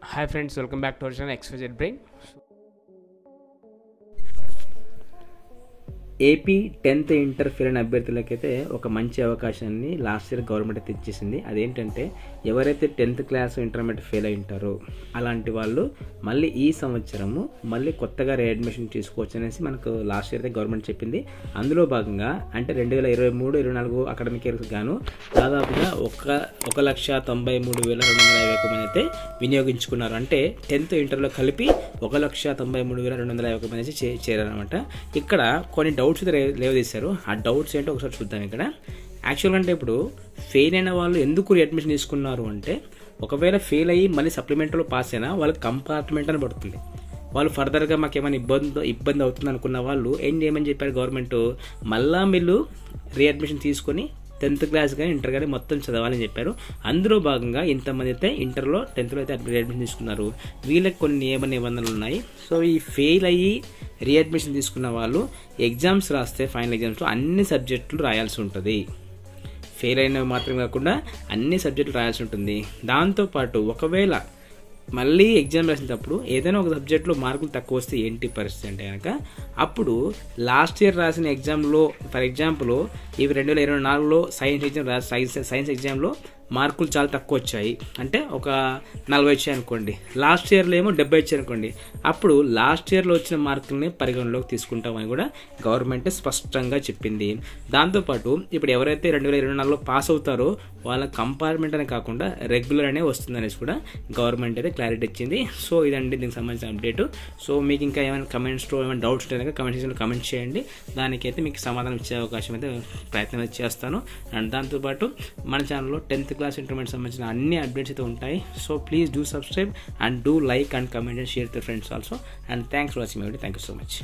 Hi friends, welcome back to our channel XYZ Brain. AP 10th inter fail అయిన అభ్యర్థులకైతే ఒక మంచి అవకాశాన్ని last year government తెచ్చేసింది. అదేంటంటే ఎవరైతే 10th క్లాస్ ఇంటర్మీడియట్ ఫెయిల్ అయి ఉంటారో అలాంటి వాళ్ళు మళ్ళీ ఈ సంవత్సరము మళ్ళీ కొత్తగా రీఅడ్మిషన్ తీసుకోవచ్చు అనేసి మనకు లాస్ట్ ఇయర్ అయితే గవర్నమెంట్ చెప్పింది. అందులో భాగంగా అంటే 2023-24 అకాడమిక్ ఇయర్కి గాను దాదాపుగా 1,93,251 మంది అయితే వినియోగించుకున్నారు. అంటే 10th ఇంటర్లో కలిపి 1,93,251 మంది అయితే చేరారనమాట. ఇక్కడ కొన్ని డౌట్స్ లేవదీశారు. ఆ డౌట్స్ ఏంటో ఒకసారి చూద్దాం. ఇక్కడ యాక్చువల్గా అంటే ఇప్పుడు ఫెయిల్ అయిన వాళ్ళు ఎందుకు రీఅడ్మిషన్ తీసుకున్నారు అంటే, ఒకవేళ ఫెయిల్ అయ్యి మళ్ళీ సప్లిమెంటరీలో పాస్ అయినా వాళ్ళకి కంపార్ట్మెంట్ అని పడుతుంది. వాళ్ళు ఫర్దర్గా మాకు ఏమైనా ఇబ్బంది అవుతుంది అనుకున్న వాళ్ళు ఏం చేయమని చెప్పారు గవర్నమెంట్, మళ్ళా వీళ్ళు రీఅడ్మిషన్ తీసుకొని 10th క్లాస్ కానీ ఇంటర్ కానీ మొత్తం చదవాలని చెప్పారు. అందులో భాగంగా ఇంతమంది అయితే ఇంటర్లో 10thలో అయితే రీఅడ్మిషన్ తీసుకున్నారు. వీళ్ళకి కొన్ని నియమ నిబంధనలు ఉన్నాయి. సో ఈ ఫెయిల్ అయ్యి రీఅడ్మిషన్ తీసుకున్న వాళ్ళు ఎగ్జామ్స్ రాస్తే ఫైనల్ ఎగ్జామ్స్లో అన్ని సబ్జెక్టులు రాయాల్సి ఉంటుంది. ఫెయిల్ అయినవి మాత్రమే కాకుండా అన్ని సబ్జెక్టులు రాయాల్సి ఉంటుంది. దాంతోపాటు ఒకవేళ మళ్ళీ ఎగ్జామ్ రాసినప్పుడు ఏదైనా ఒక సబ్జెక్ట్లో మార్కులు తక్కువ వస్తే ఏంటి పరిస్థితి అంటే కనుక, అప్పుడు లాస్ట్ ఇయర్ రాసిన ఎగ్జామ్లో ఫర్ ఎగ్జాంపుల్ ఇవి 2024లో సైన్స్ ఎగ్జామ్లో మార్కులు చాలా తక్కువ వచ్చాయి అంటే ఒక 40 వచ్చాయి అనుకోండి, లాస్ట్ ఇయర్లో ఏమో 70 వచ్చాయి అనుకోండి, అప్పుడు లాస్ట్ ఇయర్లో వచ్చిన మార్కుల్ని పరిగణలోకి తీసుకుంటామని కూడా గవర్నమెంట్ స్పష్టంగా చెప్పింది. దాంతోపాటు ఇప్పుడు ఎవరైతే 2024లో పాస్ అవుతారో వాళ్ళ కంపార్ట్మెంట్ అనే కాకుండా రెగ్యులర్ అనే వస్తుంది అనేసి కూడా గవర్నమెంట్ అయితే క్లారిటీ ఇచ్చింది. సో ఇదండి దీనికి సంబంధించిన అప్డేట్. సో మీకు ఇంకా ఏమైనా కమెంట్స్లో ఏమైనా డౌట్స్ ఉంటే కనుక కమెంట్ సెక్షన్లో కమెంట్ చేయండి. దానికైతే మీకు సమాధానం ఇచ్చే అవకాశం అయితే ప్రయత్నం చేస్తాను. అండ్ దాంతోపాటు మన ఛానల్లో 10th క్లాస్ ఇంటర్మీడియట్ సంబంధించిన అన్ని అప్డేట్స్ అయితే ఉంటాయి. So please do subscribe and do like and comment and share to friends also. And thanks for watching my video. Thank you so much.